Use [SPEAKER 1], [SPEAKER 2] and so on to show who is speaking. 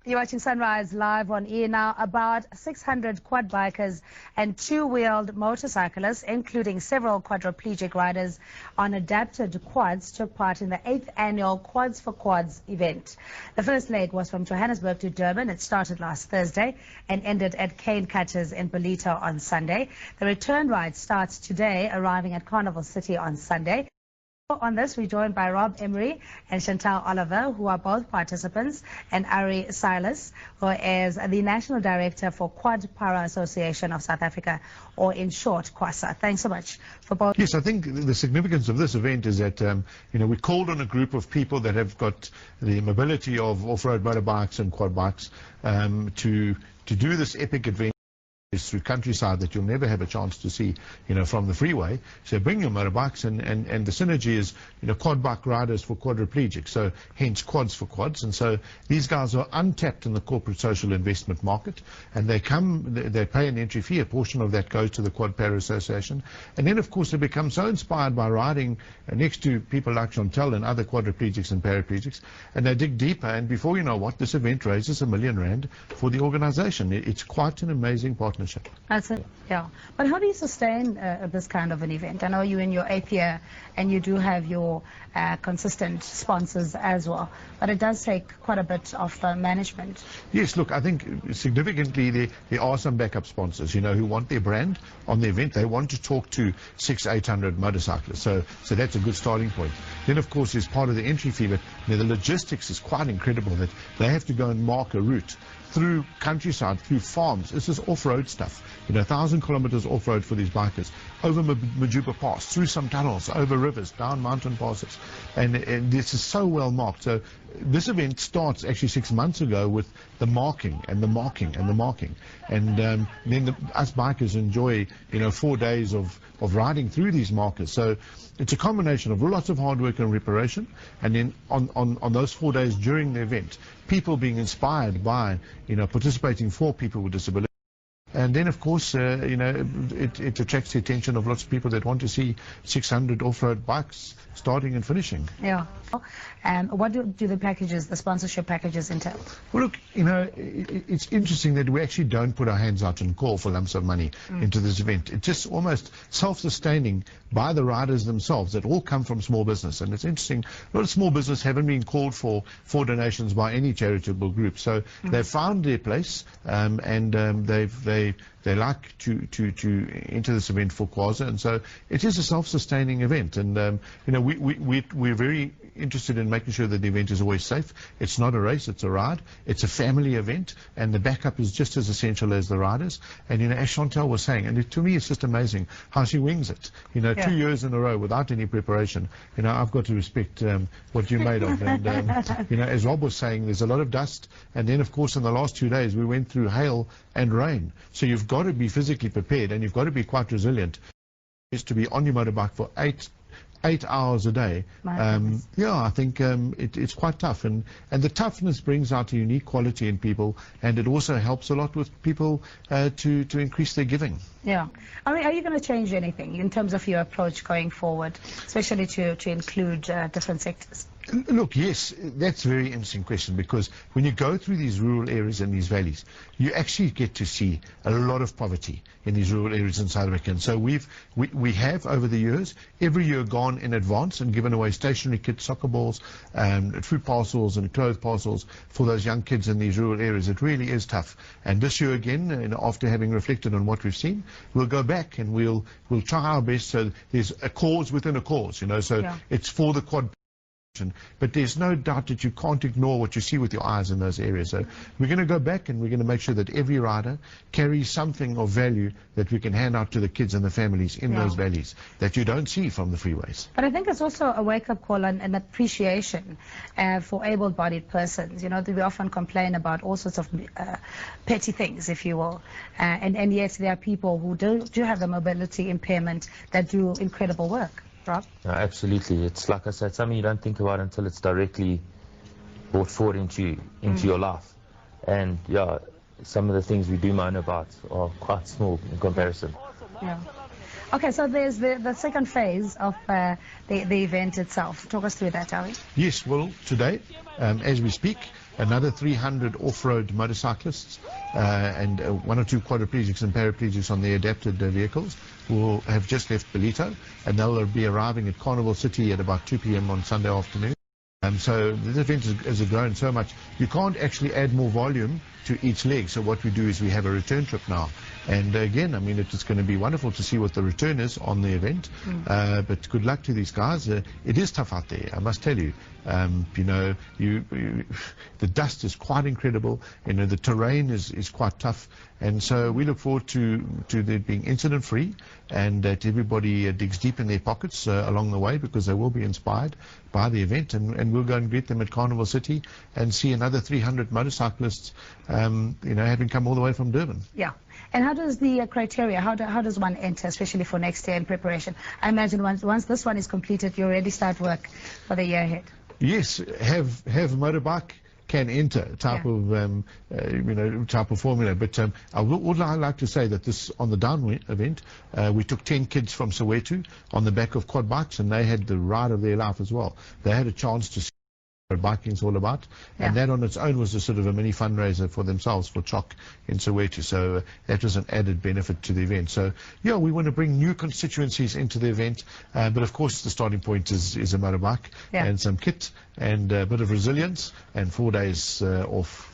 [SPEAKER 1] You're watching Sunrise live on air now. About 600 quad bikers and two-wheeled motorcyclists, including several quadriplegic riders on adapted quads, took part in the 8th annual QUADS for Quads event. The first leg was from Johannesburg to Durban. It started last Thursday and ended at Cane Cutters in Belito on Sunday. The return ride starts today, arriving at Carnival City on Sunday. On this, we're joined by Rob Emery and Chantal Oliver, who are both participants, and Ari Seirlis, who is the National Director for Quad Para Association of South Africa, or in short, QASA. Thanks so much for both.
[SPEAKER 2] Yes, I think the significance of this event is that, we called on a group of people that have got the mobility of off-road motorbikes and quad bikes to do this epic adventure through countryside that you'll never have a chance to see, from the freeway. So bring your motorbikes, and the synergy is, quad bike riders for quadriplegic, so hence quads for quads. And so these guys are untapped in the corporate social investment market, and they pay an entry fee. A portion of that goes to the Quad Para Association, and then of course they become so inspired by riding next to people like Chantal and other quadriplegics and paraplegics, and they dig deeper, and before you know what, this event raises R1 million for the organization. It's quite an amazing partnership.
[SPEAKER 1] That's it, yeah. But how do you sustain this kind of an event? I know you're in your 8th year and you do have your consistent sponsors as well, but it does take quite a bit of management. Yes,
[SPEAKER 2] look, I think significantly there are some backup sponsors, who want their brand on the event. They want to talk to 600-800 motorcyclists, so that's a good starting point. Then, of course, there's part of the entry fee, but the logistics is quite incredible, that they have to go and mark a route through countryside, through farms. This is off-road stuff, 1,000 kilometers off-road for these bikers, over Majuba Pass, through some tunnels, over rivers, down mountain passes, and this is so well marked. So this event starts actually 6 months ago with the marking and the marking and the marking, and then us bikers enjoy 4 days of riding through these markers. So it's a combination of lots of hard work and preparation, and then on those 4 days during the event, people being inspired by participating for people with disabilities. And then, of course, it attracts the attention of lots of people that want to see 600 off-road bikes starting and finishing. Yeah.
[SPEAKER 1] What do the packages, the sponsorship packages, entail?
[SPEAKER 2] Well, look, it's interesting that we actually don't put our hands out and call for lumps of money into this event. It's just almost self-sustaining by the riders themselves that all come from small business. And it's interesting, a lot of small business haven't been called for donations by any charitable group. So they've found their place, and they like to enter this event for QASA, and so it is a self-sustaining event. And we're very interested in making sure that the event is always safe. It's not a race, it's a ride. It's a family event, and the backup is just as essential as the riders. And as Chantal was saying, and to me it's just amazing how she wings it. 2 years in a row without any preparation. I've got to respect what you're made of. And as Rob was saying, there's a lot of dust, and then of course in the last 2 days we went through hail and rain. So you've got to be physically prepared, and you've got to be quite resilient. Is to be on your motorbike for 8 hours a day. I think it's quite tough, and the toughness brings out a unique quality in people, and it also helps a lot with people to increase their giving.
[SPEAKER 1] Yeah. I mean, are you going to change anything in terms of your approach going forward, especially to include different sectors?
[SPEAKER 2] Look, yes, that's a very interesting question, because when you go through these rural areas and these valleys, you actually get to see a lot of poverty in these rural areas in South Africa. And so we have over the years, every year gone in advance and given away stationery kits, soccer balls, food parcels and clothes parcels for those young kids in these rural areas. It really is tough. And this year again, after having reflected on what we've seen, we'll go back and we'll try our best. So there's a cause within a cause, it's for the quad. But there's no doubt that you can't ignore what you see with your eyes in those areas. So we're going to go back, and we're going to make sure that every rider carries something of value that we can hand out to the kids and the families in those valleys that you don't see from the freeways.
[SPEAKER 1] But I think it's also a wake-up call and an appreciation for able-bodied persons. We often complain about all sorts of petty things, if you will, and yet there are people who do have the mobility impairment that do incredible work. Rob?
[SPEAKER 3] No, absolutely. It's like I said, something you don't think about until it's directly brought forward into your life. And some of the things we do moan about are quite small in comparison.
[SPEAKER 1] Yeah. Okay, so there's the second phase of the event itself. Talk us through that, Ari.
[SPEAKER 2] Yes, well, today, as we speak, another 300 off-road motorcyclists and 1 or 2 quadriplegics and paraplegics on their adapted vehicles will have just left Belito, and they'll be arriving at Carnival City at about 2 p.m. on Sunday afternoon. So this event has grown so much. You can't actually add more volume to each leg. So what we do is we have a return trip now. And again, I mean, it's going to be wonderful to see what the return is on the event. But good luck to these guys. It is tough out there, I must tell you. You know, the dust is quite incredible. You know, the terrain is quite tough. And so we look forward to it being incident-free, and that everybody digs deep in their pockets along the way, because they will be inspired by the event. And we'll go and greet them at Carnival City and see another 300 motorcyclists, you know, having come all the way from Durban.
[SPEAKER 1] Yeah. And how does the criteria, how does one enter, especially for next year in preparation? I imagine once this one is completed, you already start work for the year ahead.
[SPEAKER 2] Yes, have motorbike, can enter type of you know, type of formula. But I would like to say that this, on the down event, we took 10 kids from Soweto on the back of quad bikes, and they had the ride of their life as well. They had a chance to see what biking's all about, and that on its own was a sort of a mini fundraiser for themselves, for Chalk in Soweto. So that was an added benefit to the event. So yeah, we want to bring new constituencies into the event, but of course the starting point is a motorbike and some kit and a bit of resilience and 4 days off